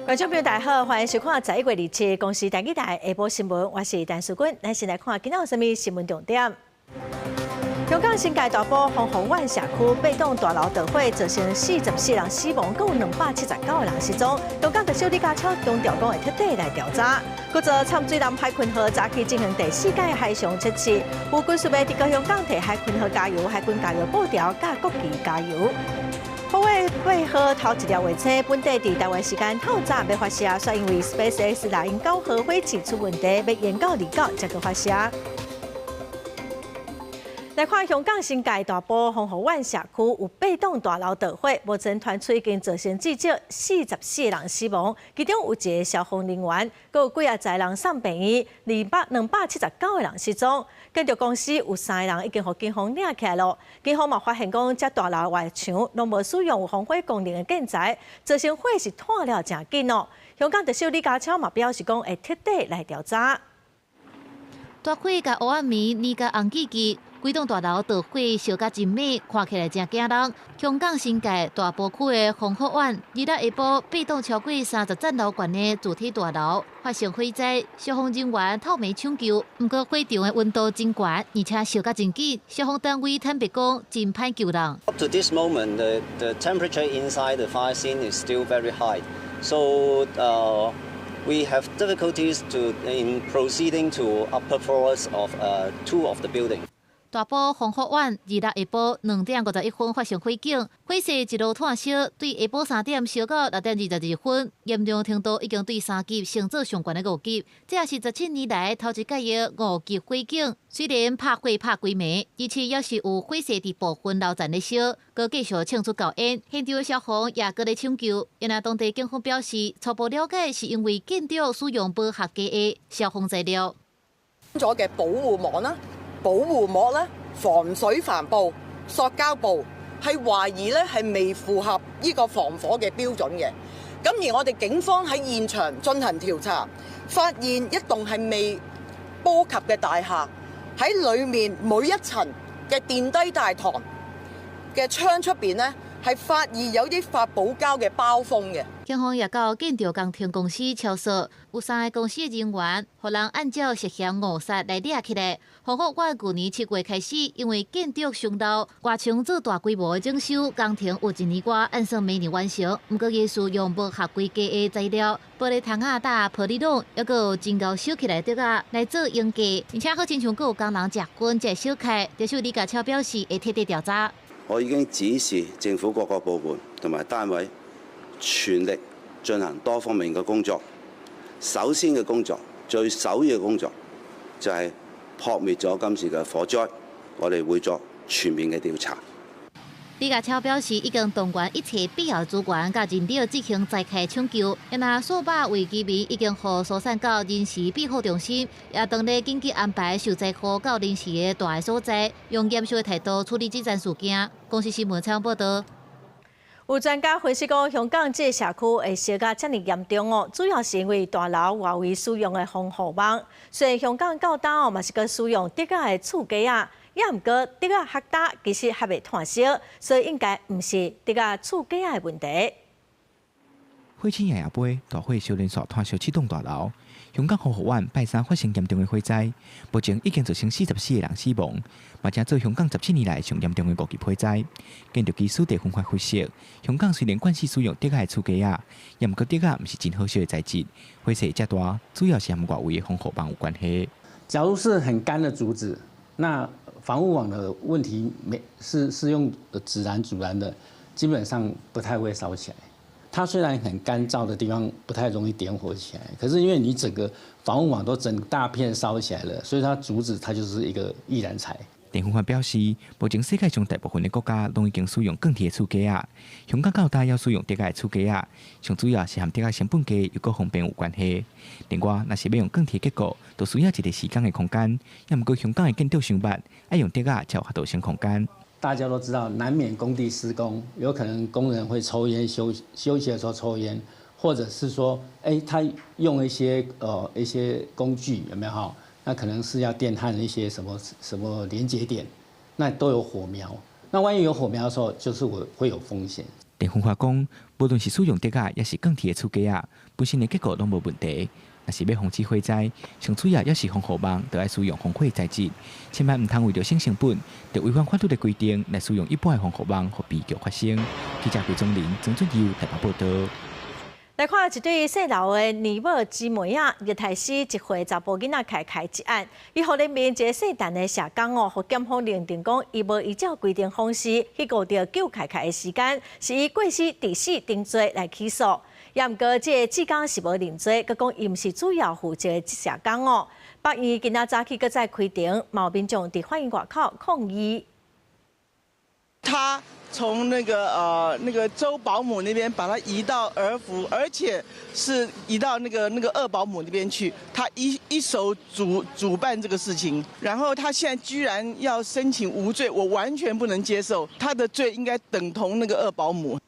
观众朋友，大家好，欢迎收看11月27公司台记台下晡新闻，我是陈淑君。咱先来看今仔有啥物新闻重点。香港新界大埔洪湖湾社区八栋大楼着火，造成44人死亡，共有279个人失踪。香港特首李家超强调讲会彻底来调查。负责参水南海群号早起进行第4届海上测试，有军事要伫高香港替海群号加油，海军加油布条，甲国旗加油。火卫8号头一条卫星，本地伫台湾时间透早要发射，却因为 SpaceX 来因9号火箭出问题，要延到29才去发射。来看香港新界大埔洪湖湾社区有8栋大楼着火，目前传出已经造成至少44人死亡，其中有1个消防人员，佮有几载人送病院，279个人失踪。建筑公司有3个人已经被警方领起来了。警方嘛发现讲，这大楼外墙拢无使用有防火功能的建材，造成火势炭了真紧哦。香港特首李家超嘛表示讲，会彻底来调查。大火甲乌暗暝，你甲红记记。几栋大楼着火烧甲真美，看起来真惊人。香港新界大埔区的洪湖湾，日下晡8栋超过30层楼高的主体大楼发生火灾，消防人员透暝抢救，不过火场的温度真高，而且烧甲真紧，消防单位坦白讲真歹救人。Up to this moment, the temperature inside the fire scene is still very high, so we have difficulties in proceeding to upper floors of 2 of the buildings. 大埔洪湖湾日落下晡2点51分发生火警，火势一路炭烧，对下晡3点烧到6点22分，严重程度已经对3级升做上悬的5级。这也是17年来头一届的5级火警。虽然拍火拍几暝，而且也是有火势伫部分楼层咧烧，佮继续庆祝表演。现场的消防也佮咧抢救。因为当地警方表示，初步了解是因为建筑使用不合格的消防材料。咗嘅保護網啦。保護膜咧、防水帆布、塑膠布係懷疑咧係未符合呢個防火嘅標準嘅。咁而我哋警方喺現場進行調查，發現一棟係未波及嘅大廈喺裡面每一層嘅電梯大堂嘅窗出邊咧係發現有啲發泡膠嘅包封嘅。警方也到建築工程公司敲索，有3個公司的人員，互人按照涉嫌誤殺來抓起來。洪湖灣去年7月開始，因為建築上樓，外牆做大規模的整修，工程有1年多，按算每年完成。不過，也使用不合規格的材料，玻璃窗啊、搭玻璃攏，還有真高燒起來竹啊來做用價，而且好親像有工人食薰才燒開。特首李家超表示會徹底調查。我已經指示政府各個部門同埋單位全力進行多方面嘅工作。首先嘅工作，最首要嘅工作就係撲滅咗今次嘅火災。我哋會作全面嘅調查。李家超表示，已經動員一切必要資源甲人力進行災害搶救，因那數百位居民已經互疏散到臨時庇護中心，也當日緊急安排受災戶到臨時嘅大個所在，用嚴肅嘅態度處理這件事件。公司新聞採訪報道。有專家分析講，香港這社區會燒甲這麼嚴重哦，主要是因為大樓外圍使用的防火網。雖然香港到當嘛是個使用竹仔的厝架啊，也毋過竹仔較大，其實還未炭燒，所以應該毋是竹仔厝架的問題。火警夜晡，大火燒連續炭燒7棟大樓。香港洪湖灣拜三發生嚴重的火災，目前已經造成44個人死亡，嘛正做香港17年來上嚴重的5級火災。建築技術地分發分析，香港雖然慣勢使用竹仔的厝架啊，也毋過竹仔毋是真好燒的材質，火勢遮大，主要是和外圍的防火網有關係。假如是很乾的竹子，那防護網的問題是用自然阻燃的，基本上不太會燒起來。它雖然很乾燥的地方不太容易點火起來，可是因為你整個防護網都整大片燒起來了，所以它竹子它就是一個易燃材。電分發表示，目前世界上大部分的國家都已經使用鋼鐵的厝架啊，香港到大要使用竹仔的厝架啊，上主要是和竹仔成本低又個方便有關係。另外，若是要用鋼鐵結構，就需要一個時間的空間，也毋過香港的建築傷密，愛用竹仔才有法度省空間。大家都知道，難免工地施工，有可能工人會抽煙，休息的時候抽煙，或者是說，他用一些工具有沒有哈？那可能是要電焊一些什麼連接點，那都有火苗。那萬一有火苗的時候，就是會有風險。电分化讲，无论是使用竹啊，也是钢铁的厝架啊，本身的结构拢无问题。若是要防止火灾，上水啊，也是防火网，就要使用防火材质，千万唔通为着省成本，就违反法律的规定来使用一般的防火网，和悲剧发生。记者桂宗林、曾俊佑台北报道。来看一对姓刘的年母姊妹啊，日台市一岁查甫囡仔开一案，伊互人民一个姓陈的社工哦，互检方认定讲，伊无依照规定方式去顾着救凯的时间，是以过失致死定罪来起诉。也毋过，这个志刚是无认罪，佮讲伊毋是主要负责的社工哦。北院今仔早起佮再开庭，毛民众伫法院外口抗议。他从那个周保姆那边把他移到儿福，而且是移到那个二保姆那边去，他一手主办这个事情，然后他现在居然要申请无罪，我完全不能接受，他的罪应该等同那个二保姆。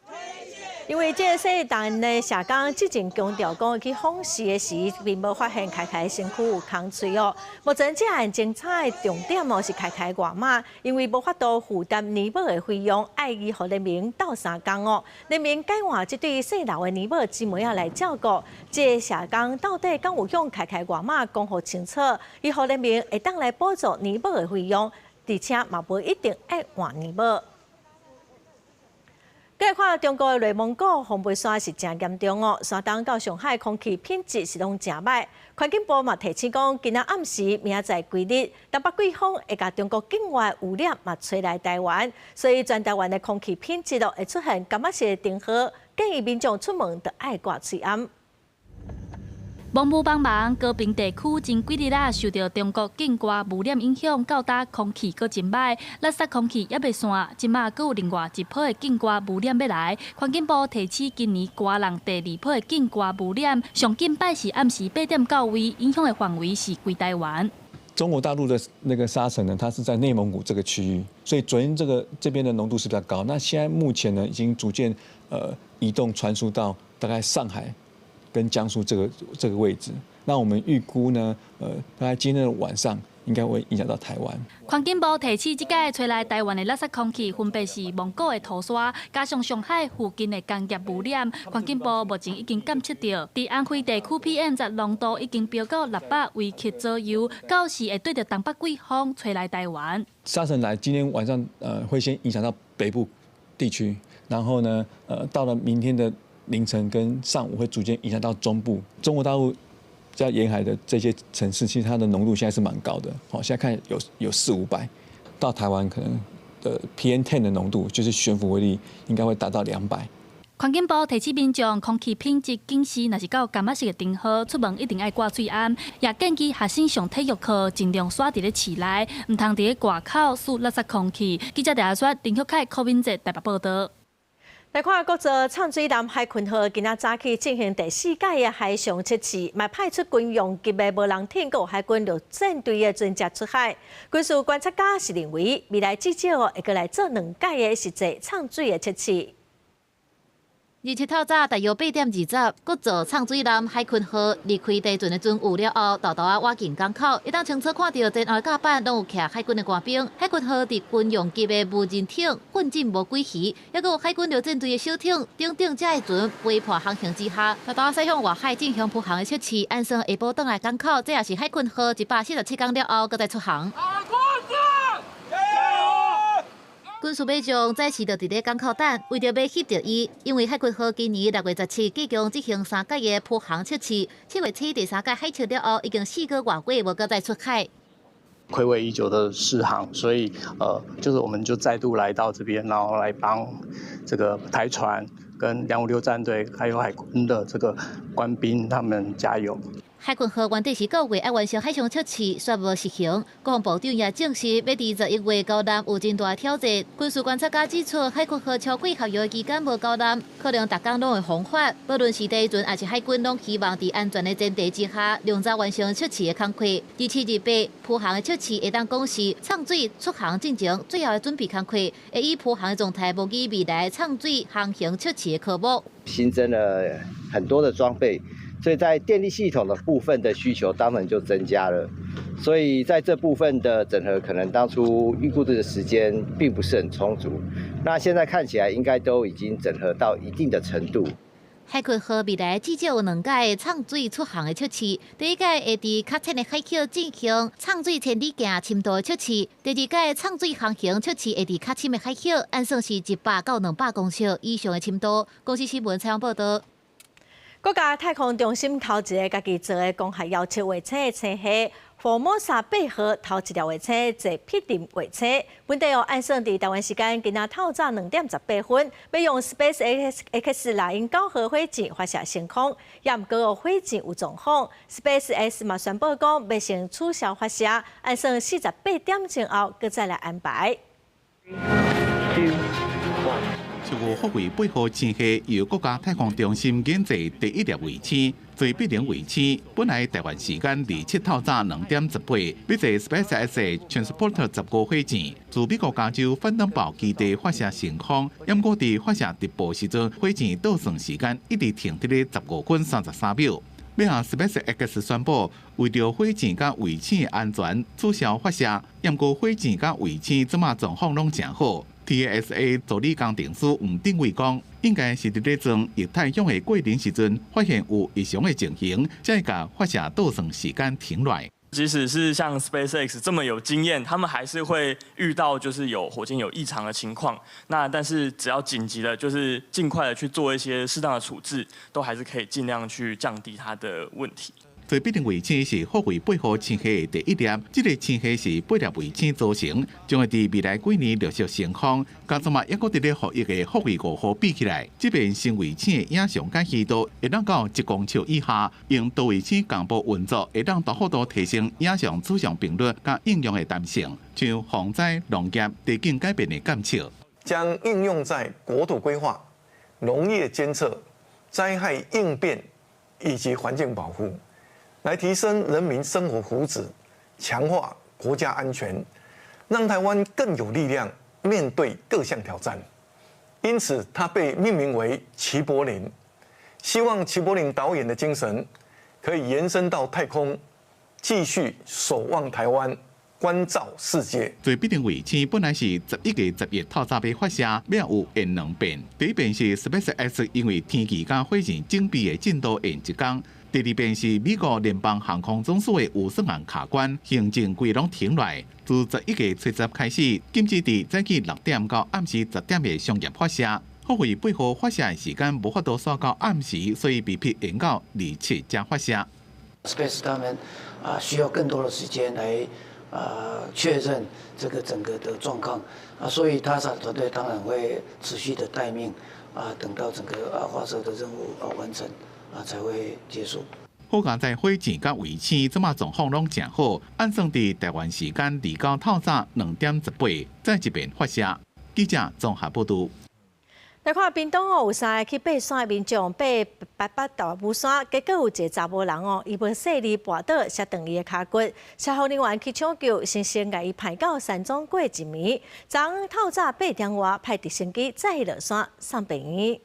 因为这个姓陈的社工之前强调讲，去访视的时并无发现凯的身躯有空嘴哦。目前这案侦查的重点哦是凯外妈，因为无法度负担年母的费用，爱伊互人民斗3工哦。人民改换这对姓刘的年母姊妹仔来照顾，这个社工到底敢有向凯外妈讲好清楚，伊互人民会当来补助年母的费用，而且嘛无一定爱换年母。再看中国的内蒙古风背山是真严重哦，山东到上海空气品质是拢真歹。环境部嘛提醒讲，今仔暗时、明仔载几日，台北季风会甲中国境外污染嘛吹来台湾，所以全台湾的空气品质会出现感觉式的灯号，建议民众出门都爱挂嘴暗。蒙古帮忙，高平地区前几日受到中国境外污染影响，到达空气阁真歹，垃圾空气也袂散。即马阁有另外一波的境外污染要来，环境部提起今年瓜人第2波的境外污染，上近摆是暗时8点到位，影响的范围是规台湾。中国大陆的那个沙尘呢，它是在内蒙古这个区域，所以昨天这边的浓度是比较高。那现在目前呢，已经逐渐移动传输到大概上海跟江苏这个位置。那我们预估呢，大概今天的晚上应该会影响到台湾。环境部提起，即届吹来台湾的垃圾空气，分别是蒙古的土沙，加上上海附近的工业污染。环境部目前已经监测到，伫安徽地区 PM10浓度已经飙到600微克左右，到时会对着东北季风吹来台湾。沙尘来，今天晚上会先影响到北部地区，然后呢，到了明天的凌晨跟上午会逐渐影响到中部。中国大陆在沿海的这些城市，其实它的浓度现在是蛮高的。好，现在看有400-500，到台湾可能PM10的浓度，就是悬浮微粒应该会达到200。环境部提醒民众，空气品质警示若是到感觉式的灯号，出门一定爱挂嘴暗，也建议学生上体育课尽量耍伫咧室内，唔通伫咧外口输垃圾空气。记者陈雪、林旭凯、柯敏哲台北报道。来看国造畅水南海群号今仔早起进行第4届的海上测试，嘛派出军用级的无人艇和海军陆战队的专家出海。军事观察家是认为，未来至少会过来做2届的实际畅水的测试。27透早大约8点20，国造畅水南海群号离开地船的船有了后，豆豆啊挖进港口，一旦清楚看到前后甲板拢有徛海军的官兵。海群号伫军用级的无人艇混进无几鱼，还有海军陆战队的小艇，顶这的船飞破航行之下，豆豆啊驶向外海进行铺航的测试。按算下晡倒来港口，这也是海群号147天了后，搁再出航。军事马将再次就伫咧港口等，为着要翕到伊，因为海军号今年6月17即将执行3届的铺航测试，7月7第3届海测了后，已经4个月过无搁再出海。睽违已久的试航，所以就是我们就再度来到这边，然后来帮这个台船跟256战队还有海军的这个官兵他们加油。海群号原定是9月要完成海上测试，却无实行。国防部长也证实，要伫11月交艦有真大挑战。军事观察家指出，海群号超过合约期间无交艦，可能逐工拢会风发。无论是地船还是海军，拢希望伫安全的前提之下，量早完成测试的工作。第7日8铺航的测试会当讲是畅水出航进程最后的准备工作，会以铺航的状态模拟未来畅水航行测试的科目。新增了很多的装备。所以在电力系统的部分的需求当然就增加了，所以在这部分的整合，可能当初预估的时间并不是很充足。那现在看起来应该都已经整合到一定的程度。海葵号未来至少有2届畅水出航的测试，第一届会伫较浅的海口进行畅水千里镜深度测试，第二届畅水航行测试会伫较深的海口，按算是100到200公尺以上的深度。公司新闻采访报道。国家太空中心头一个家己做的公海遥测卫星的称系福摩萨8号头一条卫星坐匹林卫星，本地按算伫台湾时间今仔透早2点18分，要用 SpaceX 猎鹰9号火箭发射升空，也毋过火箭有状况 ，SpaceX 嘛宣布讲要先取消发射，按算48点钟后搁再来安排。15福卫8号星系由国家太空中心研制第一粒卫星，做必零卫星。本来台湾时间27透早2点18，要坐 SpaceX 的 Transporter 15火箭，自美国加州反登堡基地发射升空。不过伫发射直步时阵，火箭倒算时间一直停伫咧15分33秒。尾下 SpaceX 宣布，为着火箭甲卫星的安全，取消发射。不过火箭甲卫星即马状况拢正好。TSA 助理工程师吴定伟讲，应该是伫咧装液态氧的过程时阵，发现有异常的情形，才会甲发射倒算时间停落来。即使是像 SpaceX 这么有经验，他们还是会遇到就是有火箭有异常的情况。那但是只要紧急的，就是尽快的去做一些适当的处置，都还是可以尽量去降低它的问题。做必定卫星是福卫8号星系的第一粒，这个星系是8粒卫星组成，将会伫未来几年陆续升空。加上嘛，抑个伫咧服役的福卫5号比起来，这边新卫星的影像解析度会当到1公尺以下，用多卫星同步运作，会当大幅度提升影像取像频率甲应用的弹性，像防灾、农业、地景改变的监测，将应用在国土规划、农业监测、灾害应变以及环境保护。来提升人民生活福祉，强化国家安全，让台湾更有力量面对各项挑战。因此，它被命名为齐柏林。希望齐柏林导演的精神可以延伸到太空，继续守望台湾，关照世界。做必定卫星本来是11月10日透早要发射，要有延2遍。第一遍是 SpaceX 因为天气甲火箭整备的进度延1天。第二遍是美国联邦航空总署的预算案卡关，行政规拢停落来。自11月7日开始，禁止伫早起6点到暗时10点的商业发射。福卫8号发射的时间无法度刷到暗时，所以被迫延到27才发射。Space 他们需要更多的时间来确认这个整个的状况所以他的团队当然会持续的待命等到整个发射的任务完成才会结束。好在在火箭甲卫星即马状况拢正好，按算伫台湾时间29透早2点18再一遍发射。记者综合报道。来看屏东有3个去爬山的民众爬八八大武山，结果有一个查某人伊无细力滑倒，摔断伊的脚骨。消防人员去抢救，先甲伊派到山庄过一暝。昨昏透早8点外，派直升机载落山送病院。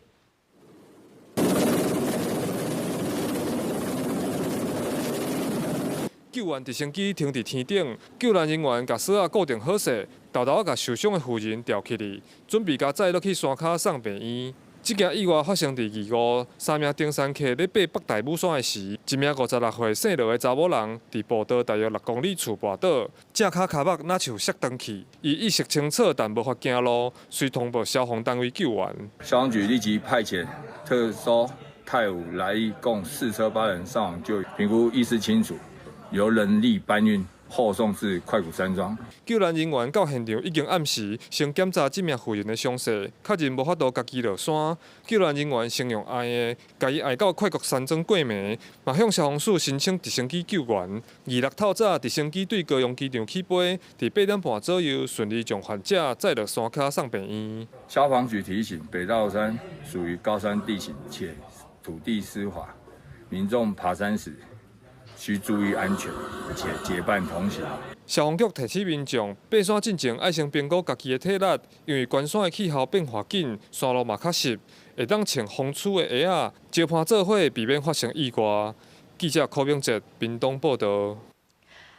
救援直升机停伫天顶，救援人员甲锁固定好势，豆豆甲受伤的妇人吊起哩，准备甲载落去山脚送病院。这件意外发生伫2月，3名登山客咧爬北大武山的时，一名56岁姓罗的查某人伫步道大约6公里处滑倒，正脚脚目若像摔断去，伊意识清楚，但无法行路，随通报消防单位救援。消防局立即派遣特搜、泰武、来义共4车8人上网救援，评估意识清楚。由人力搬运后送至快谷山庄。救援人员到现场已经暗时，先检查这名妇人的伤势，确认无法度家己落山。救援人员先用挨的，甲伊挨到快谷山庄过暝，嘛向消防署申请直升机救援。26透早，直升機对高雄机场起飛，伫8點半左右順利將患者載落山腳送病院。消防局提醒，北大武山屬於高山地形，且土地濕滑，民眾爬山時需注意安全，且结伴同行。消防局提醒民众，爬山进前爱先评估家己的体力，因为关山的气候变化紧，山路嘛较湿，会当穿防暑的鞋仔，招伴做伙，避免发生意外。记者柯炳哲，屏东报道。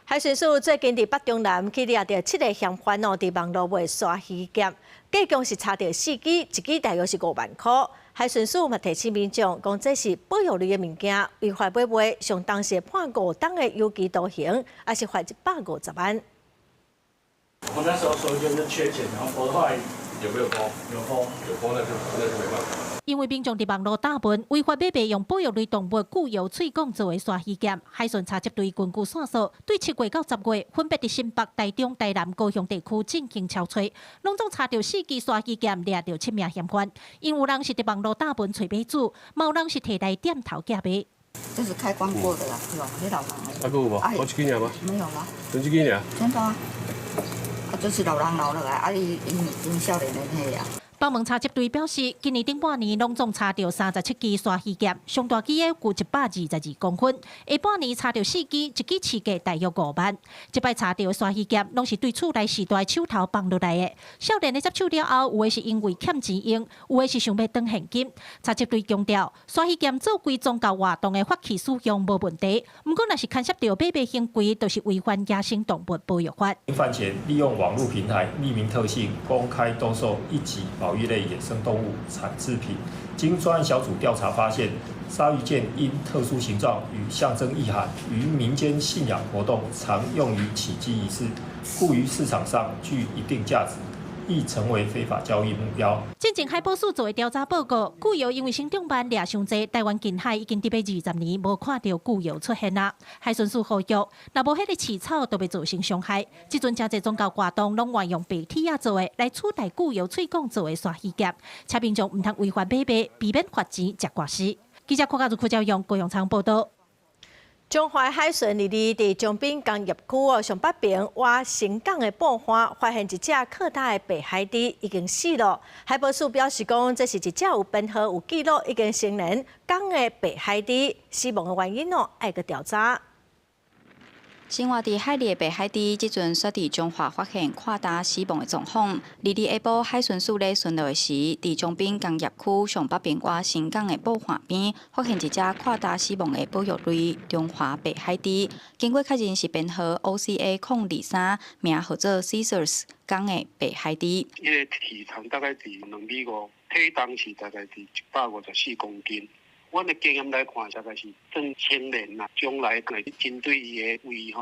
海巡署最近伫北中南去抓到7个嫌犯哦，伫网络卖刷鱼夹，计共是查到4支，一支大约是5万块。海巡署嘛提醒民众，讲这是保育类的物件，违法买卖，上当时判5档的有期徒刑，还是罚150万。我那时候手就是缺钱，然后拨的话有没有拨？有拨，那就没办法。因为民众伫网络打问，违法买卖用保育类动物固有喙管作为刷鱼夹，海巡查缉队根据线索，对7月到10月分别伫新北、台中、台南、高雄地区进行敲找，拢总查到4支刷鱼夹，抓到7名嫌犯。因有人是伫网络打问找买主，有人是摕来店头价卖。这是开关过的啦，是吧？你老人的。有无？我1支尔吗？没有啦。就1支尔。真的啊。这是老人留落来，因少年人迄啊。帮忙查缉队表示，今年顶半年拢总查到37支刷鱼夹，上大支的有122公分。下半年查到4支，一支市价大约5万。这摆查到的刷鱼夹，拢是对厝内时代手头放落来的。少年的接手了后，有的是因为欠钱用，有的是想要转现金。查缉队强调，刷鱼夹做归宗教活动的法器使用无问题，不过若是牵涉到买卖行为，就是违反野生动物保育法。犯前利用网络平台匿名特性公开兜售1级保育类野生动物产制品，经专案小组调查发现，鲨鱼剑因特殊形状与象征意涵，于民间信仰活动常用于起祭仪式，故于市场上具一定价值，易成为非法交易目标。进前海保署做的调查报告，固有因为行政班掠伤济，台湾近海已经伫要20年无看到固有出现啦。海巡署呼吁，若无迄个饲草，都会造成伤害。即阵真侪宗教活动拢运用白铁啊做的来取代固有喙管做的刷鱼夹，请民众毋通违法买卖，避免罚钱食官司。记者柯家族用高永昌报道。中华海巡伫中滨工业区上北边挖新港的布花，发现一只可大的白海猪已经死了。海保署表示讲，这是一只有编号、有记录、已经成年港的白海猪，死亡的原因爱个调查。生活伫海里的白海猪，即阵煞伫中华发现扩大死亡的状况。日下晡，海巡署咧巡逻时，伫中滨工业区上北边外新港的布花边，发现一只扩大死亡的保育类中华白海猪。经过确认是编号 OCA-023，名号做 Caesars 港的白海猪。伊个体长大概伫2米5，体重是大概伫154公斤。阮的经验来看，大概是正青年啦，将来可以针对伊的胃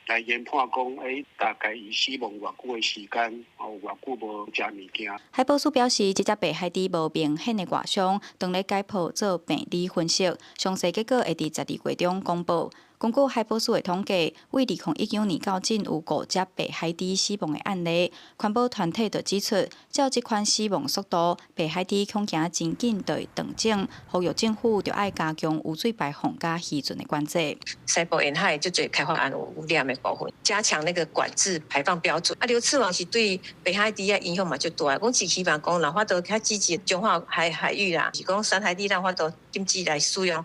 来研判讲，大概伊死亡偌久的时间，偌久无食物件。海保署表示，这只白海猪无明显的外伤，当咧解剖做病理分析，详细结果会伫12月中公布。根据海保署的统计，为2019年到今有5只白海猪死亡的案例，环保团体就指出，照这款死亡速度，白海猪恐行真紧就会断种，呼吁政府就要加强污水排放甲渔船的管制。西部沿海就最开发案有污染的部分，加强那个管制排放标准。流刺网是对北海猪的影响嘛就大，讲是希望讲让法度较积极中华海域啦，是讲山海地让法度禁止来使用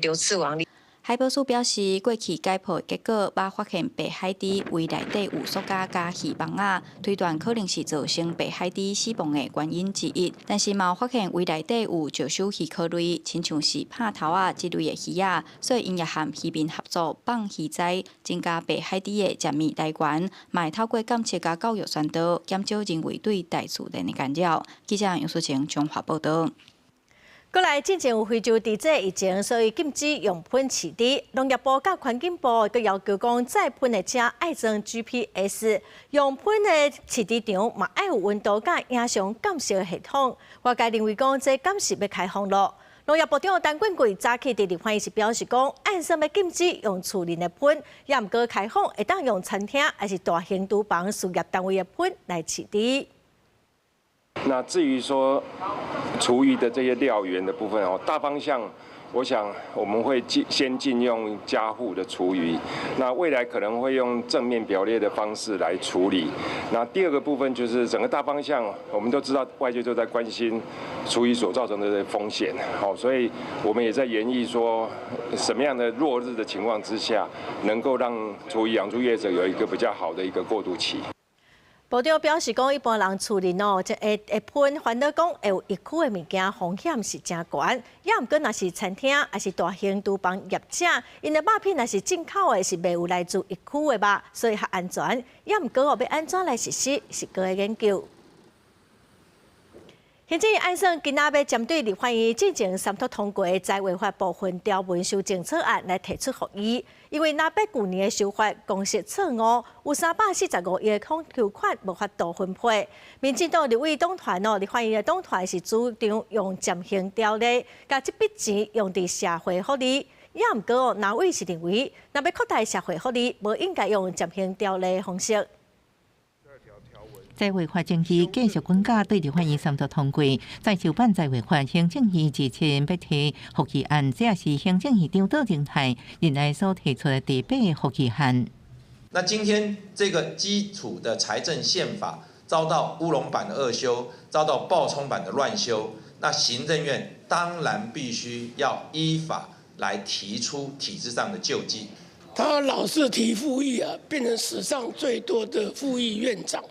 流刺网。海保署表示，过去解剖的结果，把发现白海猪胃内底有塑胶加鱼网仔，推断可能是造成白海猪死亡的原因之一。但是嘛，发现胃内底有石首鱼壳类，亲像是拍头啊这类的鱼仔，所以因也和渔民合作放鱼仔，增加白海猪的食物来源，嘛会透过监测加教育宣导，减少人为对大自然的干扰。记者杨淑晴中华报道。过来，之前有非洲地震疫情，所以禁止用喷饲猪。农业部甲环境部佮要求讲，再喷的车爱装 GPS， 用喷的饲猪场嘛爱有温度甲影像监视系统。外界认为讲，这监视要开放咯。农业部长陈冠贵早起伫立法院时表示讲，按说要禁止用厝内的喷，也毋过开放会当用餐厅还是大型厨房事业单位的喷来饲猪。那至于说厨余的这些料源的部分大方向，我想我们会先禁用家户的厨余，那未来可能会用正面表列的方式来处理。那第二个部分就是整个大方向，我们都知道外界都在关心厨余所造成的风险，所以我们也在研议说什么样的落日的情况之下，能够让厨余养猪业者有一个比较好的一个过渡期。部长表示讲，一般人厝里会喷烦恼讲会有疫区的物件风险是真高，也毋过若是餐厅还是大型厨房业者，因的肉品若是进口的，是袂有来自疫区的肉，所以较安全。也毋过要安怎来实施，是搁个研究。行政院按算今仔要针对立法院进行三读通过再违法部分条文修正草案来提出复议，因为若被去年的修法公式错误，有345亿的控球款无法度分配。民进党立委党团立法院的党团是主张用暂行条例，把这笔钱用伫社会福利。也毋过，哪位是认为，若要扩大社会福利，无应该用暂行条例的方式。再违法争议继续滚价，对立法院三读通过，再就办再违法行政院之前要提复议案，这也是行政院长杜荣泰任内所提出的第8个复议案。那今天这个基础的财政宪法遭到乌龙版的恶修，遭到爆冲版的乱修，那行政院当然必须要依法来提出体制上的救济。他老是提复议变成史上最多的复议院长。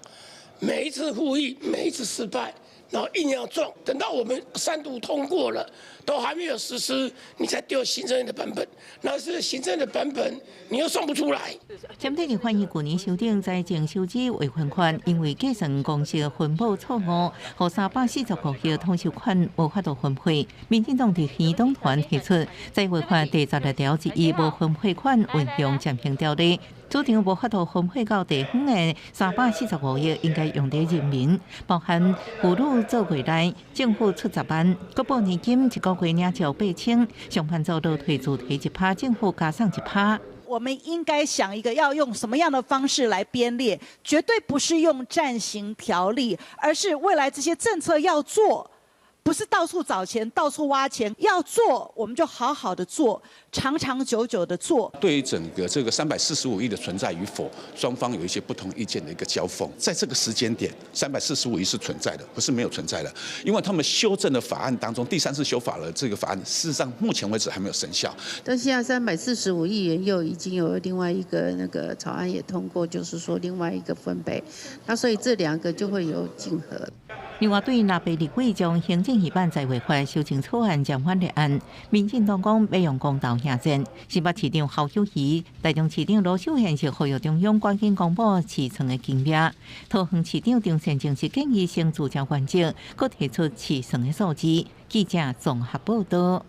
每一次复议，每一次失败，然后硬要撞，等到我们3读通过了，都还没有实施，你才丢行政院的版本，那是行政院的版本，你又送不出来。针对立法院去年修订财政收支违分款，因为计算公式分布错误，和345亿通筹款无法度分配。民进党伫县党团提出，再违反第12条之一无分配款运用暂行条例。主张无法度分配到地方的345亿，应该用伫人民，包含妇女做月内政府出10万，国保年金1个月领照8000，上班族都退助提1%，政府加上1%。我们应该想一个要用什么样的方式来编列，绝对不是用暂行条例，而是未来这些政策要做。不是到处找钱，到处挖钱，要做我们就好好的做，长长久久的做。对于整个这个345亿的存在与否，双方有一些不同意见的一个交锋。在这个时间点，345亿是存在的，不是没有存在的，因为他们修正的法案当中，第3次修法了这个法案，事实上目前为止还没有生效。但现在345亿元又已经有另外一个那个草案也通过，就是说另外一个分配，那所以这2个就会有竞合。另外，对纳被立委将行政院办再违法修正草案将反立案，民进党讲要用公道下阵。新北市长侯友宜、台中市长罗秀贤是呼吁中央赶紧公布市场的经验。桃园市长张善政是建议先自交原则，佮提出市场的数字。记者综合报道。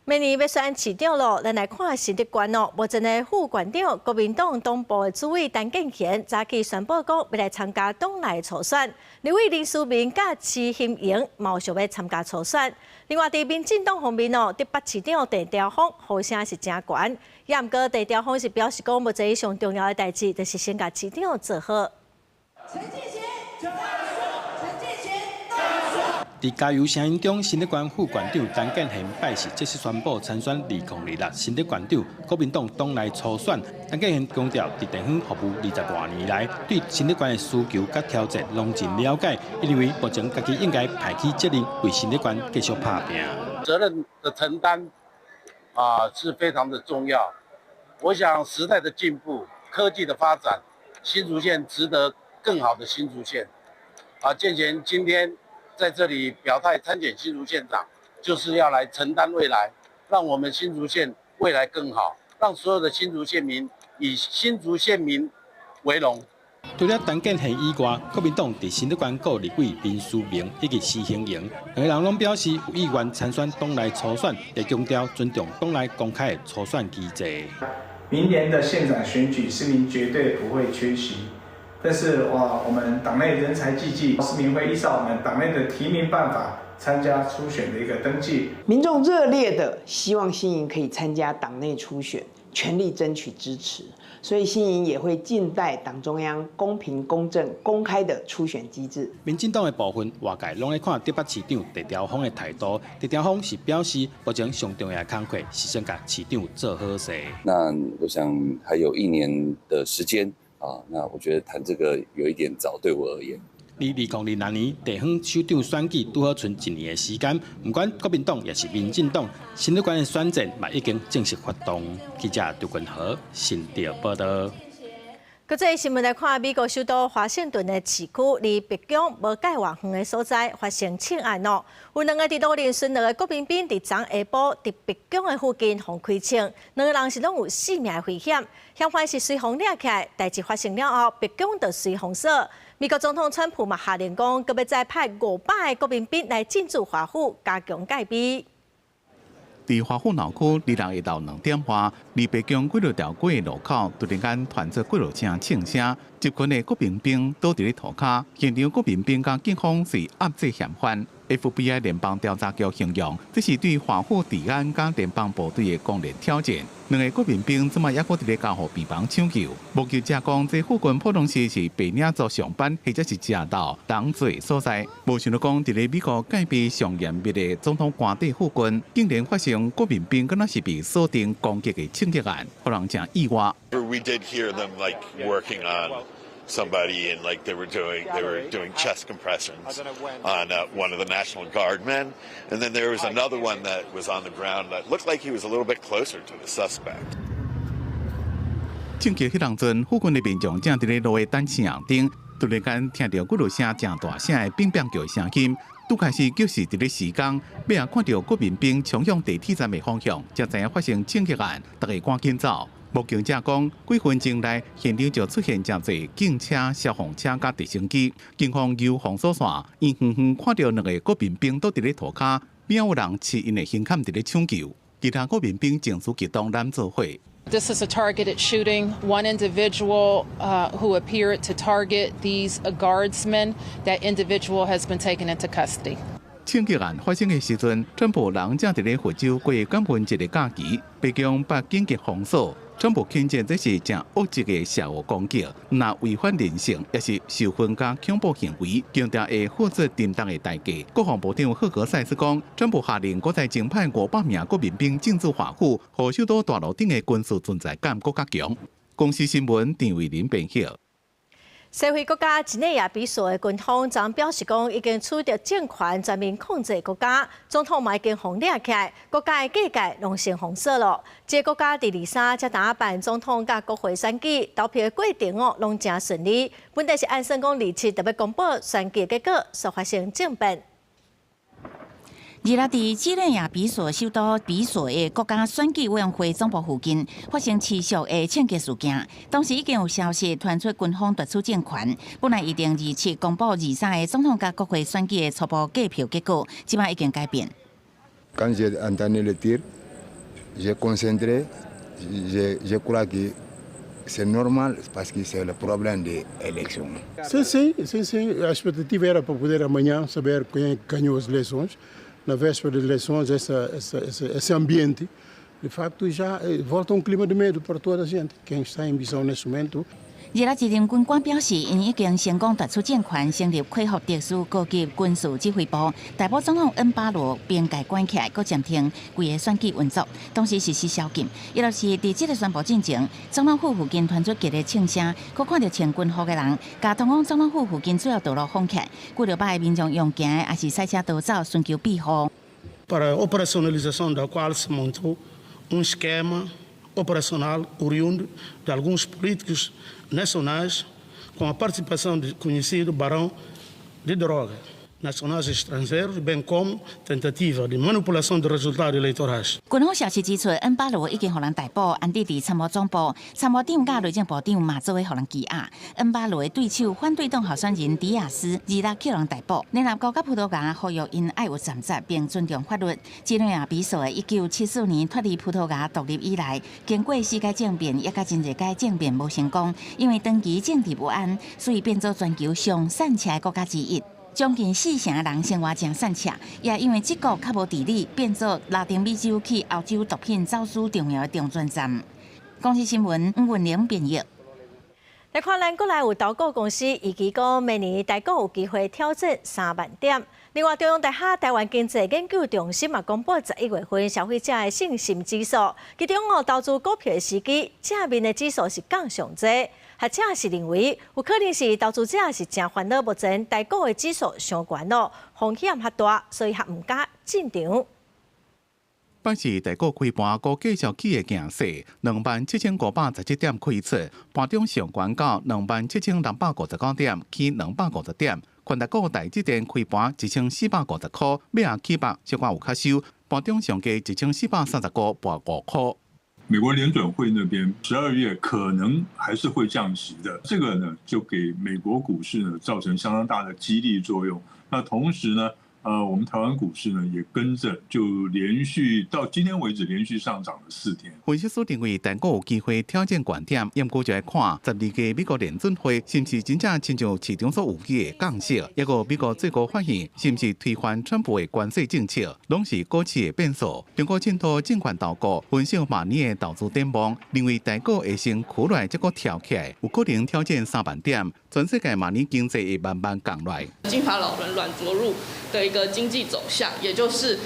明年要选市长咯，咱来看新竹县哦。目前的副县长国民党党部的主委陈建贤早起宣布讲，要来参加党内初选。立委林书明甲徐欣莹嘛想要参加初选。另外，伫民进党方面哦，台北市长陈条峰呼声是真悬，也毋过陈条峰是表示讲，目前上重要的代志就是先甲市长做好。在加油声音中，新竹县副县长陈建贤拜四正式宣布参选2026新竹县长，国民党党内初选。陈建贤强调，伫地方服务20多年来，对新竹县的需求甲挑战拢真了解，认为目前家己应该排起责任，为新竹县继续打拼。责任的承担是非常的重要。我想时代的进步、科技的发展，新竹县值得更好的新竹县。建贤今天在这里表态参选新竹县长，就是要来承担未来，让我们新竹县未来更好，让所有的新竹县民以新竹县民为荣。除了陈建贤以外，国民党伫新竹县各立委林书明以及徐欣莹，两个人拢表示有意愿参选党内初选，也强调尊重党内公开的初选机制。明年的县长选举，市民绝对不会缺席。但是我们党内人才济济，市民会依照我们党内的提名办法参加初选的一个登记。民众热烈的希望新营可以参加党内初选，全力争取支持。所以新营也会静待党中央公平、公正、公开的初选机制。民进党的部分外界拢在看台北市长陈条峰的态度，陈条峰是表示，目前上重要的工作是先甲市长做好势。那我想还有1年的时间。那我觉得谈这个有一点早，对我而言。2026年地方首长选举拄好剩1年的时间，不管国民党也是民进党，新竹县的选战嘛已经正式发动。记者杜君和新竹报道。搁再新闻来看，美国首都华盛顿的市区，离白宫无介偌远的所在发生枪案哦。有2个伫路连巡逻的国民兵伫昨下晡伫白宫的附近互开枪，2个人是拢有性命的危险。嫌犯是随风掠起来，代志发生了后，白宫就随封锁。美国总统川普嘛下令讲，搁要再派500个国民兵来进驻华府，加强戒备。伫华府闹区，日落下到2点半，离白宫几条条街的路口，突然间传出几落声枪声，集群的国民兵倒伫咧涂骹，现场国民兵甲警方是压制嫌犯。FBI 联邦调查局形容，这是对华府治安甲联邦部队的公然挑战。2个国民兵即卖还阁伫咧交互病房抢救。目击者讲，这附近普通时是白领族上班或者是食到人多所在。无想到讲，伫咧美国戒备上严密的总统官邸附近，竟然发生国民兵敢若是被锁定攻击的枪击案，让人真意外。We did hear them like working on somebody and like they were doing chest compressions on one of the National Guard men, and then there was another one that was on the ground that looked like he was a little bit closer to the suspect. 枪击迄当阵，附近的民众正伫咧路的等车行顶，突然间听到几落声正大声的乒乒叫声音，拄开始就是伫咧施工，尾啊看到国民兵冲向地铁站的方向，才知影发生枪击案，大家赶紧走。目击者讲，几分钟内现场就出现真侪警车、消防车甲直升机。警方由防锁线，远远看到2个国民兵倒伫咧涂骹，边有人持因的胸坎伫咧抢救，其他国民兵情绪激动揽做伙。This is a targeted shooting. One individual who appeared to target these guardsmen, that individual has been taken into custody. 枪击案发生的时阵，川普人正伫咧佛州过感恩节的假期，白宫把紧急封锁。川普轻称这是正恶质的社会攻击，若违反人性，也是受分加恐怖行为，强调会负责承担的代价。国防部长赫格塞斯讲，川普下令国再增派500名国民兵进驻华府，让首都大楼顶的军事存在感更加强。公司新闻郑伟林编写。社会国家几内亚比索的军方昨表示讲，已经取得政权全面控制的国家，总统嘛已经封掠起来，国家的界界拢先封锁了。这个国家第23才打办总统甲国会选举，投票的过程拢真顺利。本来是按算讲27特别公布选举结果，所发生政变。日落伫几内亚比索首都比索的国家选举委员会总部附近发生持续的枪击事件，当时已经有消息传出军方夺取政权，本来预定27公布23个总统甲国会选举的初步计票结果，即摆已经改变。Quand j'ai entendu le tir, j'ai concentré, j'ai crois que c'est normal parce que c'est le problème de l'élection. Sim, a expectativa era para poder amanhã saber quem ganhou as eleições. Na véspera das eleições, esse ambiente, de facto, já volta clima de medo para toda a gente. Quem está em visão nesse momento. 日落，一任军官表示，因已经成功夺取政权，成立恢复特殊高级军事指挥部，逮捕总统恩巴罗，并改关起来，搁暂停规个选举运作，同时实施宵禁。伊就是伫这个宣布进前，总统府附近传出激烈枪声，搁看到穿军服的人，甲通往总统府附近主要道路封起来，几条百个民众用行的，也是赛车逃走，寻求庇护。Para a operacionalização da qual se montou esquema operacional oriundo de alguns políticos nacionais com a participação de conhecido barão de droga, nacionais e estrangeiros, bem como tentativa de manipulação de resultados eleitorais. 军方消息指出，恩巴罗已经被人逮捕，安置伫参谋总部，参谋长甲内政部长嘛做伙被人羁押。恩巴罗的对手反对党候选人迪亚斯日落被人逮捕。联合国甲葡萄牙呼吁因爱有站在并尊重法律。几内亚比索1974年脱离葡萄牙独立以来，经过4届政变，也甲真侪届政变无成功，因为长期政治不安，所以变做全球上散车的国家之一。将近4成人生活真散赤，也因为这个较无治理，变作拉丁美洲去欧洲毒品走私重要的中转站。公司新闻吴文玲编译。来看咱国内有投顾公司预期讲，明年台股有机会挑战3万点。另外，中央大学台湾经济研究中心嘛公布11月份消费者的信心指数，其中投资股票的时机，正面的指数是降上济。学者是认为，有可能是投资者是真烦恼，目前台股的指数上悬咯，风险较大，所以还唔敢进场。八是第个开盘，股继续起的强势，27,517点开出，盘中上悬到27,659点，起250点。宽达股台积电开盘1450块，尾下起码小可有较收，盘中上价1439半5块。美国联准会那边12月可能还是会降息的，这个呢就给美国股市呢造成相当大的激励作用。那同时呢，我们台湾股市呢也跟着就连续到今天为止连续上涨了4天。分析师认为，台股有机会挑战高点，因估就要看12届美国联准会是不是真正亲像市场所有的降息，抑个美国最高法院是不是推翻川普的关税政策，拢是股市的变数。中国信托证券投顾分析明年的投资展望，认为台股会先苦来再个跳起来，有可能挑战3万点。全世界明年经济会慢慢降来。金发老人软着陆的一个经济走向，也就是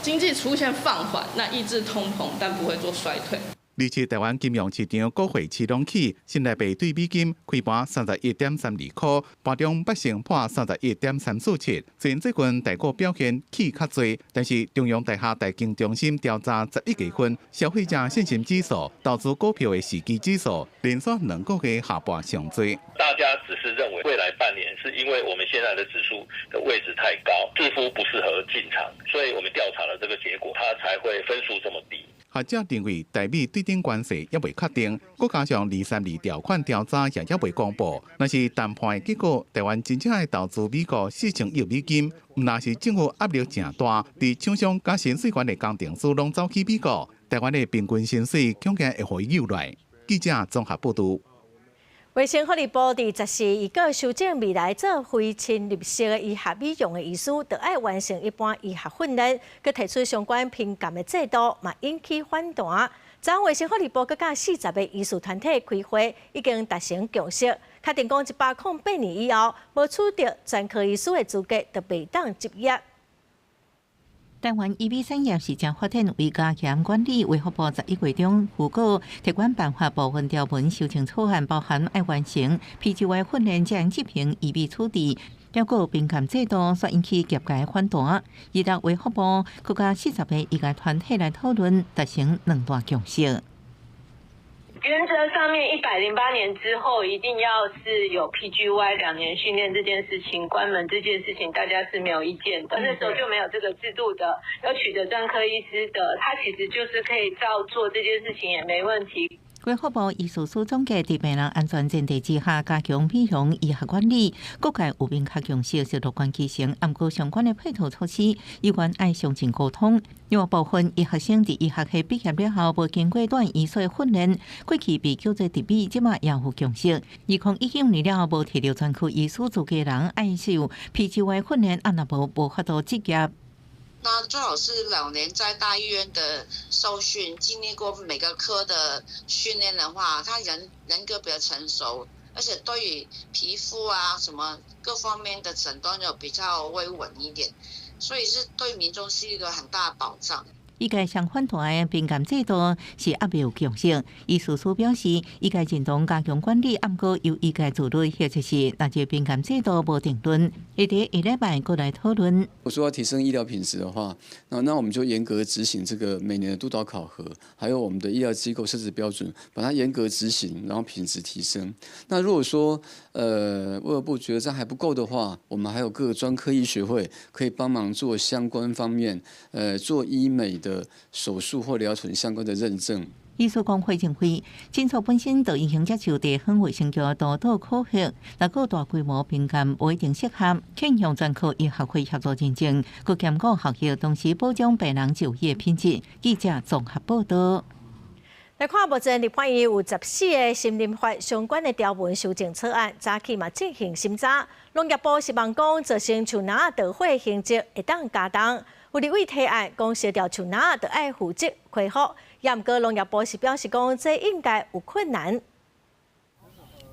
经济出现放缓，那抑制通膨，但不会做衰退。而且台湾金融市场股汇市拢起，新台币对美金开盘31.32块，盘中8成破31.347。虽然最近台股表现起较侪，但是中央大厦财经中心调查11月份消费者信心指数、投资股票的时机指数，连续2个月下半上侪。大家只是认为未来半年是因为我们现在的指数的位置太高，似乎不适合进场，所以我们调查了这个结果，它才会分数这么低。学者认为，台美对等关系也未确定，再加上232条款调查也未公布。若是谈判的结果，台湾真正会投资美国4,000亿美金，若是政府压力真大，伫厂商甲薪水管的工程师拢走去美国，台湾的平均薪水恐惊会互伊诱来。记者综合报道。卫生福利部伫14已个修正未来做非侵入式的医学美容的医师，就要完成一般医学训练，佮提出相关评鉴的制度，嘛引起反弹。昨卫生福利部佮甲40个医师团体开会，已经达成共识，确定讲108年以后，无取得专科医师的资格，就袂当执业。台湾医美产业市场发展为加强管理，卫福部11月中预告提管办法部分条文修正草案，包含爱完成 PGY 训练将执行医美处置，了个评鉴制度，所引起业界反弹。而到卫福部佮加40个医界团体来讨论，达成2大共识。原则上面，108年之后一定要是有 PGY 2年训练这件事情，关门这件事情，大家是没有意见的。那时候就没有这个制度的，要取得专科医师的，他其实就是可以照做这件事情也没问题。卫福部医师署总结，在病人安全前提之下，加强美容医学管理，各界有明确共识，是乐观其成。不过相关的配套措施，有关爱详尽沟通。因为部分医学生伫医学系毕业了后，无经过短医术训练，过去被叫做特别，即马也有共识。2019年了后，无摕到专科医师资格人，爱受 PGY 训练，若无法度执业。那最好是2年在大医院的受训，经历过每个科的训练的话，他人格比较成熟，而且对于皮肤啊什么各方面的诊断有比较维稳一点，所以是对民众是一个很大的保障。医界相反弹的评鉴制度是还未有共识。医师署表示，医界认同加强管理，不过由医界自律，或者是若这评鉴制度无定论，会在下礼拜过来讨论。我说要提升医疗品质的话，那我们就严格执行这个每年的督导考核，还有我们的医疗机构设置标准，把它严格执行，然后品质提升。那如果说卫福部觉得这还不够的话，我们还有各个专科医学会可以帮忙做相关方面，做医美的手术或疗程相关的认证。医师公会认为，诊所本身就已经接受地方卫生局督导考核，若个大规模评鉴不一定适合，倾向专科医学会协助认证，佮兼顾学业，同时保障病人就业品质。记者综合报道。来看目前立法院有14个森林法相关的条文修正草案，早起嘛进行审查。农业部希望讲造成树林盗火刑责会当加重。有立委提案讲烧掉树林就要负责恢复，也毋过农业部是表示讲这应该有困难。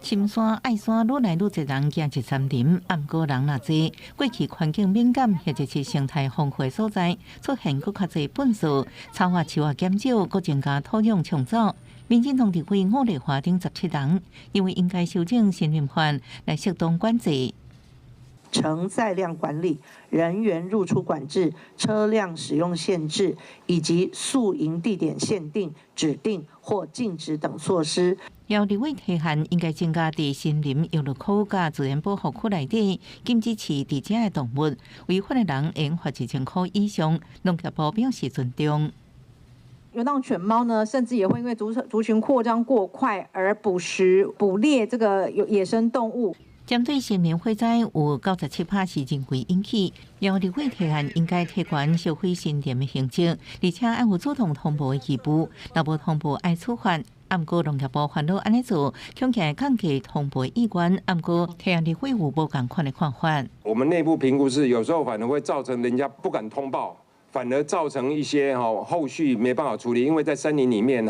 深山爱山愈来愈侪人行入山林，不过人若多，过去环境敏感或者是生态丰富所在，出现更较侪变数，草花树啊减少，搁增加土壤冲走。民进党立委5立华等17人，因为应该修正森林法来适当管制。承载量管理、人员入出管制、车辆使用限制以及宿营地点限定、指定或禁止等措施。要立委提案应该增加伫森林游乐区甲自然保护区内底禁止饲伫遮的动物，违法的人应罚1000块以上。农业部表示尊重。流浪犬猫呢，甚至也会因为族群扩张过快而捕食、捕猎这个野生动物。针对森林火灾有97%是人为引起，要立委提案应该提悬烧毁森林的刑责，而且要有主动通报的义务，若无通报要处罚。不过农业部烦恼安尼做，恐吓降低通报意愿。不过提案立委有无同款的看法。我们内部评估是，有时候反而会造成人家不敢通报。反而造成一些后续没办法处理，因为在森林里面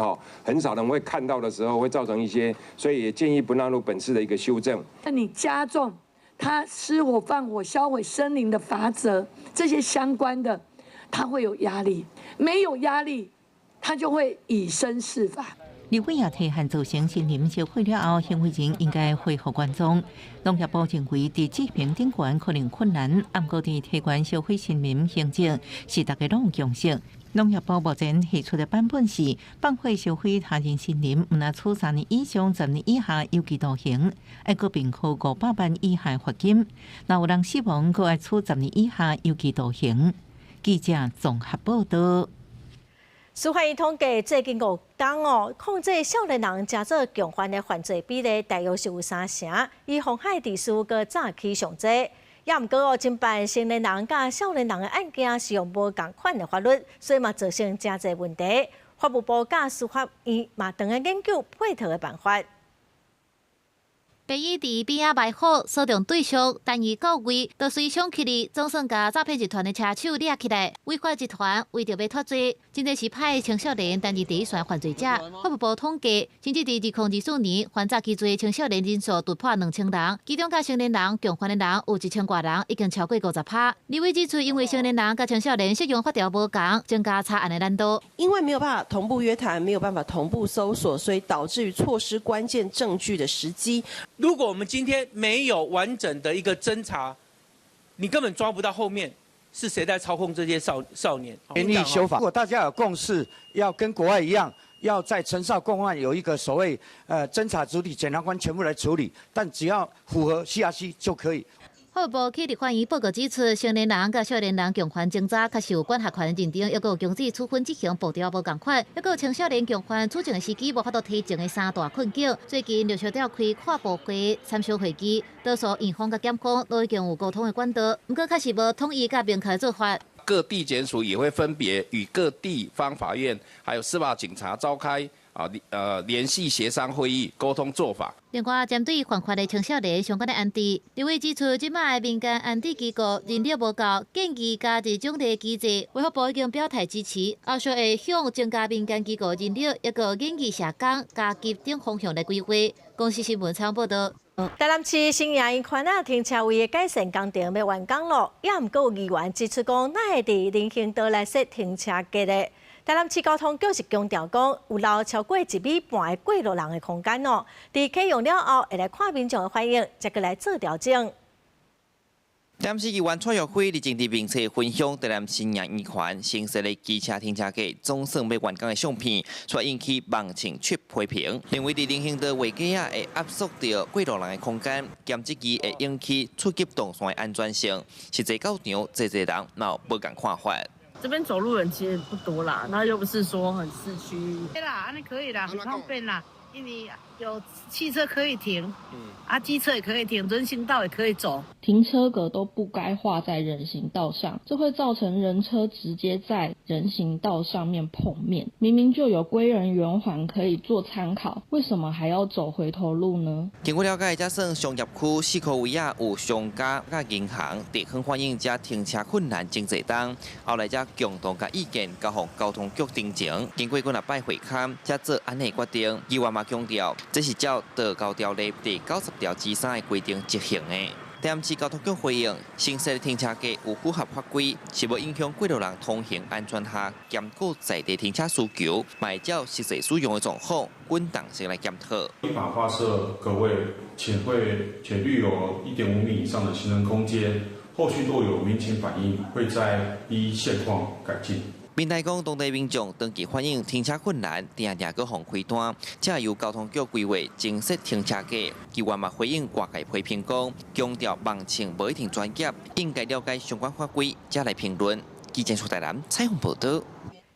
很少人会看到的时候，会造成一些，所以也建议不纳入本次的一个修正。那你加重他失火、放火、销毁森林的罚则，这些相关的，他会有压力，没有压力，他就会以身试法。立委也提案造成森林烧毁了后，行为人应该恢复原状。农业部认为，伫执行顶悬可能困难，不过伫提悬烧毁森林行政是大家拢有共识。农业部目前提出的版本是：放火烧毁他人森林，毋但处3年以上10年以下有期徒刑，还佫并科500万以下罚金；若有人死亡，佫要处10年以下有期徒刑。记者综合报道。司法院统计，最近5天控制少年人加做共犯的犯罪比例大约是有3成，以红海地区佮早期上济。也毋过侦办成年人甲少年人的案件是用无共款的法律，所以嘛造成真侪问题。法务部甲司法院嘛正在研究配套的办法。被以伫边仔卖火锁定对象，但伊到位，就随枪起哩，总算甲诈骗集团的车手抓起来。违法集团为着要脱罪，真侪是派青少年担任第一线犯罪者。法务部统计，甚至伫2024年，犯诈欺罪青少年人数突破2000人，其中甲成年人共犯的人有1000多人，已经超过50%。立委指出，因为成年人甲青少年适用法条无同，增加查案的难度。因为没有办法同步约谈，没有办法同步搜索，所以导致于错失关键证据的时机。如果我们今天没有完整的一个侦查，你根本抓不到后面是谁在操控这些少年。严厉修法，如果大家有共识，要跟国外一样，要在陈少共犯有一个所谓侦查主体，检察官全部来处理，但只要符合 CRC 就可以。法务部去立法院报告指出，成年人甲少年人共犯侦查，确实有管辖权的认定，抑有强制处分执行步调无共款，抑有青少年共犯处刑的时机无法度提前的3大困境。最近陆续召开跨部会参详会议，多数院方甲检方都已经有沟通的管道，不过确实无统一甲明确的做法。各地检署也会分别与各地方法院还有司法警察召开联系协商会议，沟通做法。另外，针对犯法的青少年相关的案底，立委指出，即卖民间案底机构人力无够，建议加入奖励机制。卫福部已经表态支持，后续会向增加民间机构人力，抑个演艺社工、加急等方向来规划。公司新闻参报道。台南市新营医圈停车位的改善工程要完工了，也毋过有议员指出讲，哪会伫人行道来设停车格呢？台南市交通局是强调讲，有留超过1米半的过路人的空间哦。伫启用了后，会来看民众的反应，再过来做调整。台南市议员蔡玉辉日前伫并且分享台南新营医圈新设的机车停车格总算要完工的相片，却引起网情出批评，认为伫人行道画架会压缩到过路人的空间，兼这机会引起触及动线的安全性，实际到场济人闹无共看法。这边走路人其实不多啦，那又不是说很市区。对啦，那可以啦，很方便啦，因为有汽车可以停，机车也可以停，人行道也可以走。停车格都不该画在人行道上，这会造成人车直接在人行道上面碰面。明明就有归人圆环可以做参考，为什么还要走回头路呢？经过了解，这算商业区4块位啊，有商家甲银行地方反映，这停车困难真侪档。后来这共同甲意见交予交通局订正，经过几摆会勘，才做安尼决定。议员嘛强调，这是照道交条例第90条之3的规定执行的。台南市交通局回应，新设的停车格有符合法规，是无影响过路人通行安全下，兼顾在地停车需求，卖照实际使用的状况，滚动性来检讨。依法划设各位且绿有1.5米以上的行人空间，后续若有民情反映，会在依现况改进。民代讲，当地民众长期反映停车困难，定定搁放开单，才由交通局规划增设停车格。机关嘛回应外界批评讲，强调盲情无一定专业，应该了解相关法规，才来评论。记者苏台南采访报道。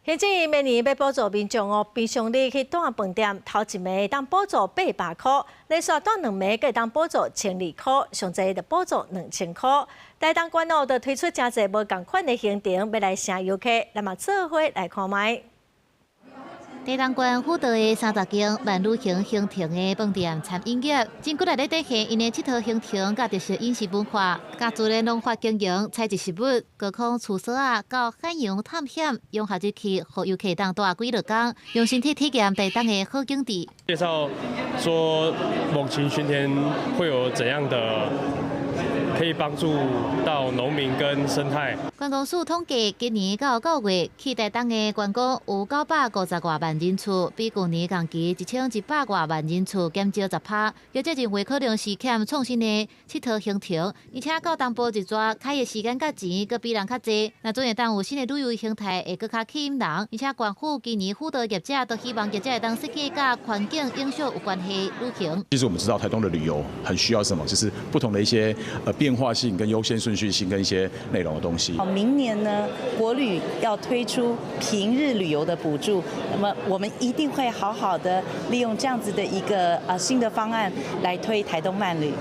行政院明年要补助民众平常日去住饭店，头一暝会当补助800块，连续住2暝会当补助1200块，上侪就补助2000块。台东县就推出真侪无同款的行程，要来省游客，咱嘛做伙来看卖。台东县辅导的30间万旅行行程的饭店餐饮业，真骨力咧兑现因的佚佗行程，甲特色饮食文化，甲自然农法经营，采集食物，高空厝所啊，到海洋探险，用夏日去，互游客当多几日天，用身体体验台东的好景地。介绍说，猛禽巡田会有怎样的？可以帮助到农民跟生态。观光署统计，今年到9月去台东的观光有950多万人次，比去年同期1100多万人次减少10%。有这认为可能是欠创新的佚佗行程，而且到东部一抓开的时间甲钱，搁比人较济。那总会当有新的旅游形态，会搁较吸引人。而且县府今年辅导业者都希望业者会当设计甲环境因素有关系旅行。其实我们知道台东的旅游很需要什么，就是不同的一些变化性跟优先顺序性跟一些内容的东西。明年呢，国旅要推出平日旅游的补助，那么我们一定会好好的利用这样子的一个新的方案来推台东慢旅。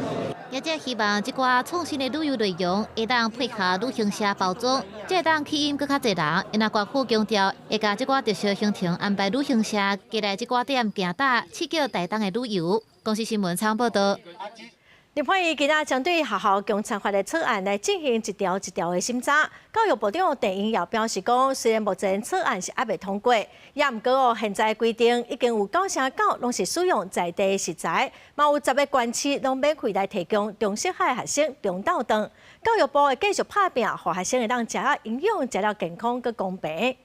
业者希望这寡创新的旅游内容会当配合旅行社包装，才会当吸引更较侪人。因为县府强调，会甲这寡特色行程安排旅行社加来这寡点行搭，刺激台东的旅游。公司新闻参报道。立法院今仔针对学校共参法的草案来进行一条一条的审查。教育部长陈英耀表示讲，虽然目前草案是还未通过，也毋过现在规定已经有9%拢是使用在地食材，嘛有10个县市拢免费来提供中小学学生中昼顿。教育部会继续拍拼，让学生会当食了营养、食了健康佮公平。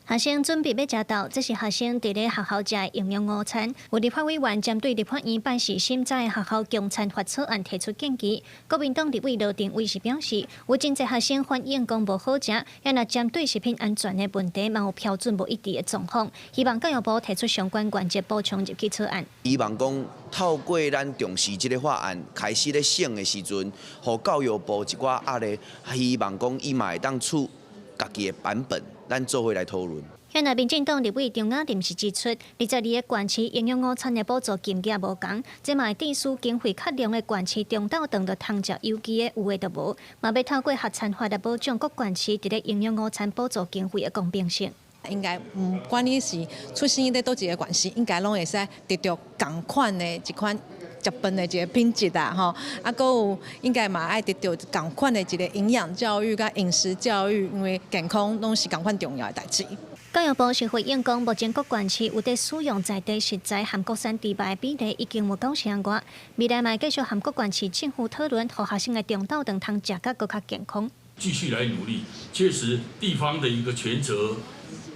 学生准备要食到，这是学生伫咧学校食的营养午餐。有立法委员针对立法院办事审查的学校共餐法草案提出建议。国民党立委罗定伟是表示，有真侪学生反映讲无好食，也若针对食品安全的问题，嘛有标准无一致的状况。希望教育部提出相关原则补充入去草案。希望讲透过咱重视这个法案开始咧审的时阵，互教育部一寡压力，希望讲伊嘛会当出家己的版本。咱做伙来讨论。现在民进党立委张雅玲是指出，22个县市营养午餐的补助金额无同，这嘛会致使经费较量的县市中昼顿着通食有机的有诶就无，嘛要透过学餐法来保障各县市伫咧营养午餐补助经费的公平性。应该管你是出生在倒一个县市，应该拢会使得到同款的一款食饭的一个品质啊，吼，啊，搁有应该嘛爱得到同款的一个营养教育甲饮食教育，因为健康拢是同款重要的代志。教育部是回应讲，目前各县市有在使用在地食材含国产猪肉的比例已经有9%外，未来嘛继续含各县市政府讨论，互学生的中昼顿通食甲更较健康。继续来努力，确实地方的一个权责、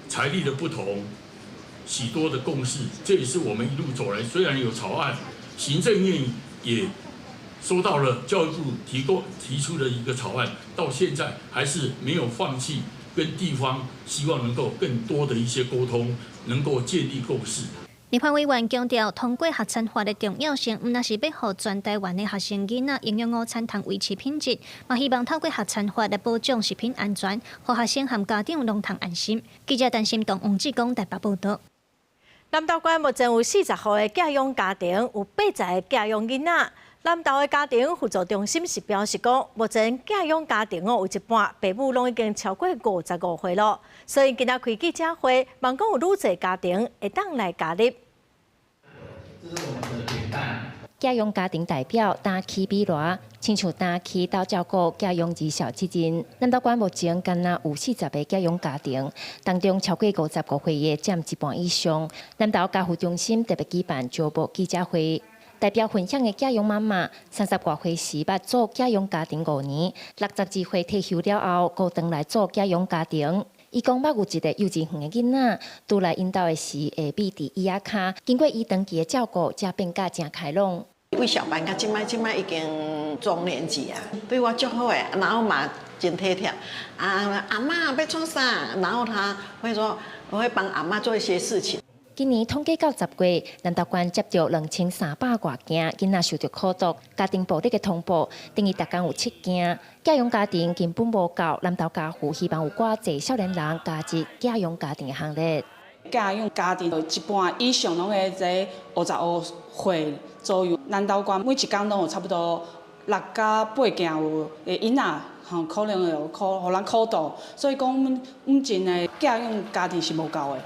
财力的不同，许多的共识，这也是我们一路走来，虽然有草案。行政院也收到了教育部提出的一个草案，到现在还是没有放弃跟地方希望能够更多的一些沟通，能够建立共识。立法委员强调，通过学餐法的重要性，毋但是要让全台湾的学生囡仔营养午餐通维持品质，嘛希望透过学餐法来保障食品安全，让学生和家长拢通安心。记者陈心栋、王志光台北报道。南投县目前有40户的寄养家庭，有80个寄养囡仔。南投的家庭辅助中心是表示讲，目前寄养家庭有一半父母拢已经超过55岁了，所以今仔开记者会，望讲有愈侪家庭会当来加入。寄养家庭代表担起比罗，亲像担起到照顾寄养儿小之人。南投县目前干那有40个寄养家庭，当中超过55岁的占一半以上。南投家护中心特别举办招募记者会，代表分享的家用妈妈，30多岁时捌做家用家庭5年，62岁退休了后，又回来做家用家庭。伊讲捌有一个幼稚园的囡仔，拄来引导的时下覕伫椅仔骹，经过伊长期的照顾，才变甲真开朗。为小班到即摆已经中年级啊，对我足好诶，然后嘛真体贴。阿妈要穿啥？然后他会说，我会帮阿妈做一些事情。今年统计到10月，南投县接到2300多件囡仔受到苦毒，家庭暴力的通报，等于每天有7件。家用家庭根本无够，南投家父希望有寡济少年人加入家用家庭的行列。家用家庭一半以上拢会在55岁左右，南投县每一天拢有差不多6到8件有的囡仔，可能会互人苦毒，所以讲阮真的家用家庭是无够的。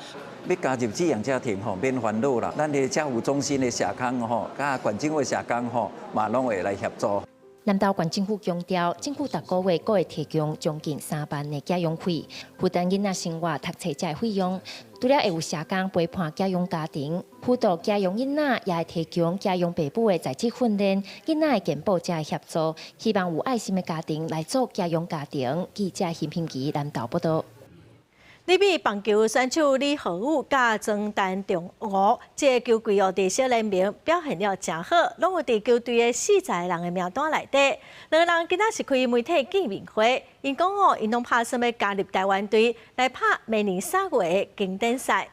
要加入寄养家庭吼，免烦恼啦。咱的家务中心的社工吼，甲县政府社工吼，嘛拢会来协助。南投县政府强调，政府每个月都会提供将近3万的家用费，负担囡仔生活、读册这费用。除了会有社工陪伴家用家庭，辅导家用囡仔，也会提供家用爸母的在职训练，囡仔的健保才会协助。希望有爱心的家庭来做家用家庭。记者邢平基南投报道。里米棒球选手李浩宇甲庄丹中吴，这个球队哦，伫小联盟表现了真好，拢有伫球队的40人的名单内底。两人今仔是开媒体见面会，因讲哦，因拢打算要加入台湾队来拍明年3月的经典赛。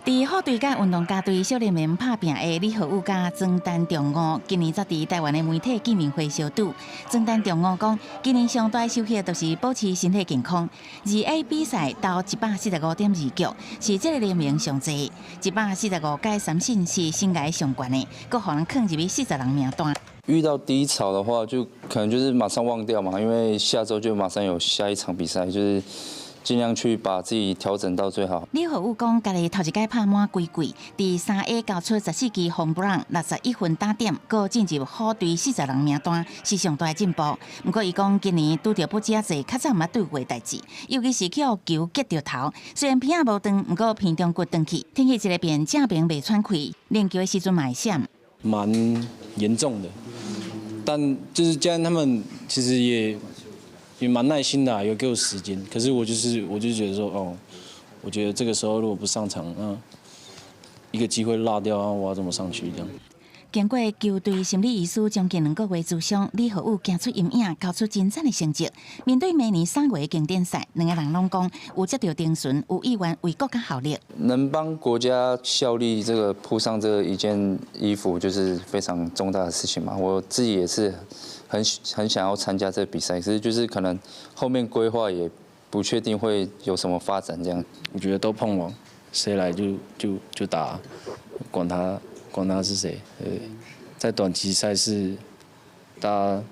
伫好队甲运动家队小联盟拍拼的李浩宇甲庄丹中吴，今年则伫台湾的媒体见面会相拄。庄丹中吴讲，今年上大收获就是保持身体健康。2A 比赛到145.2局，是这个联盟上侪145届三胜是生涯上悬的，阁互人放入去40人名单。遇到低潮的话，就可能就是马上忘掉嘛，因为下周就马上有下一场比赛，就是尽量去把自己调整到最好。李浩宇讲，家己头一届拍满几季，第3A 交出14支红不让61分打点，阁进入好队40人名单，是上大进步。不过伊讲，今年拄着不止侪较早毋捌对过代志，尤其是去互球击着头，虽然片仔无长，不过片中骨断去，天气一个变正面袂喘气，练球的时阵嘛会闪。蛮严重的，但就是家人他们其实也蛮耐心的，有给我时间。可是我就觉得说，哦，我觉得这个时候如果不上场，一个机会落掉，我要怎么上去这样？经过球队心理医师将近2个月治伤，李浩宇走出阴影，交出精彩的成绩。面对明年3月的经典赛，两个人拢讲有接到定顺，有意愿为国家效力。能帮国家效力，这个铺上这一件衣服，就是非常重大的事情嘛。我自己也是很想要参加这个比赛，可是就是可能后面规划也不确定会有什么发展这样。我觉得都碰网，谁来就打，管他是谁。在短期赛事，大家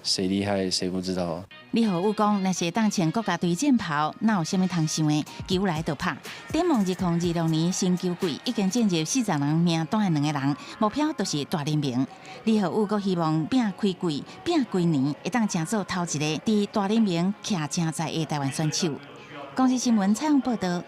谁厉害谁不知道。李浩宇讲，若是当前国家队战袍，哪有啥物通想的？球来就拍。展望2026年新球季，已经进入40人名单的两个人，目标就是大联盟。李浩宇阁希望拼开季，拼几年，会当争做头一个伫大联盟徛正在的台湾选手。公司新闻采访报道。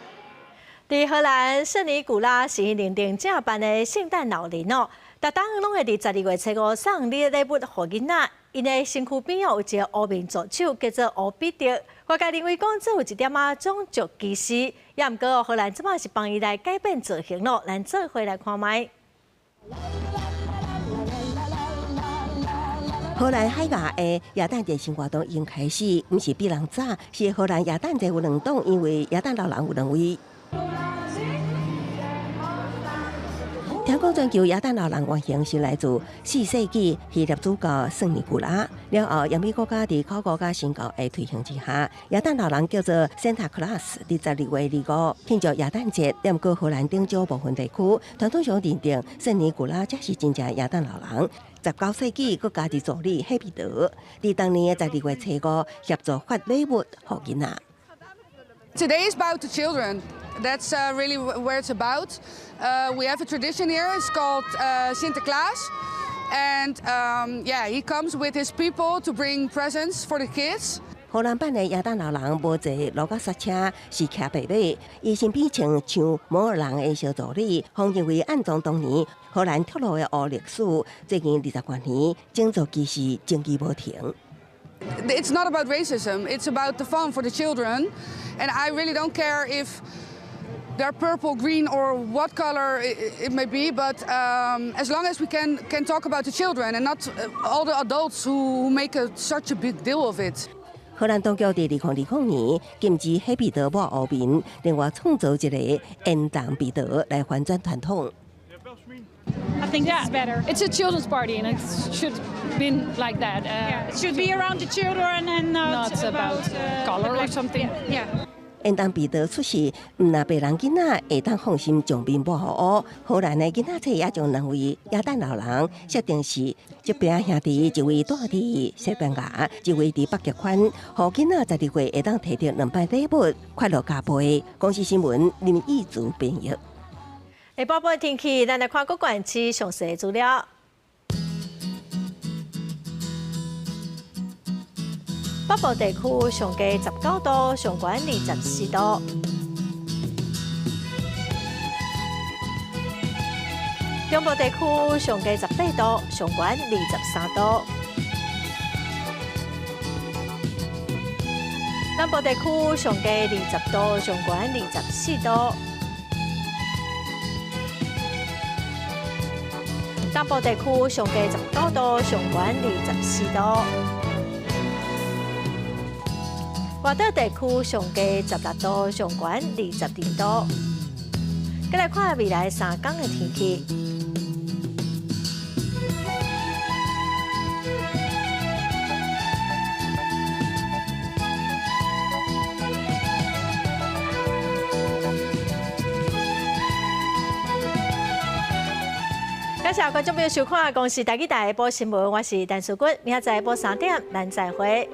伫荷兰圣尼古拉是认定正办的圣诞老人哦，逐当拢会伫12月初5送礼物互囡仔。因的身躯边有一个乌面助手，叫做乌彼得。外界认为讲这有一点种族歧视，也毋过荷兰即摆是帮伊来改变造型咯，咱做伙来看卖。荷兰海外的耶诞节生活动已经开始，毋是比人早，是荷兰耶诞节有2档，因为耶诞老人有2位。听讲全球耶诞老人原型是来自4世纪希腊主教圣尼古拉，了后亚美国家伫考古甲宣教的推行之下，耶诞老人叫做 Santa Claus， 伫12月25庆祝耶诞节。但过荷兰顶少部分地区传统上认定圣尼古拉才是真正耶诞老人。19世纪，佮家己助理希彼得，伫当年的12月初5协助发礼物互囡仔。Today is about the children. That's really where it's about. We have a tradition here. It's called Sinterklaas, and he comes with his people to bring presents for the kids. 荷兰版的亚当老人无坐路角刹车，是骑白马，伊身边穿像摩尔人的小助理，方认为暗藏当年荷兰铁路的黑历史，最近20多年整座机是争议无停。 It's not about racism, it's about the fun for the children. And I really don't care if they're purple, green, or what color it may be, but as long as we can talk about the children and not all the adults who make such a big deal of it. 荷兰当局伫2020年禁止黑彼得抹黑面，另外创造一个烟弹彼得来反转传统。 I think that's better. It's a children's party, and it should be like that. It should be around the children and not about color or something. Yeah. 烟弹彼得出世，唔那白人囡仔会当放心将面抹黑。荷兰的囡仔册也将两位亚当老人设定是这边兄弟，一位住伫西班牙，一位伫北极圈，互囡仔12岁会当摕到2摆礼物，快乐加倍。公司新闻林义祖编译。 下晡报天气，咱来看各县市详细资料。北部地区上低19度，上悬24度；中部地区上低18度，上悬23度；南部地区上低20度，上悬24度。 东部地区上低19度，上悬24度；外岛地区上低16度，上悬22度。再来看未来3天的天气。感谢观众朋友收看《公视台记》台下晡新闻，我是陈淑君，明仔载下晡3点，咱再会。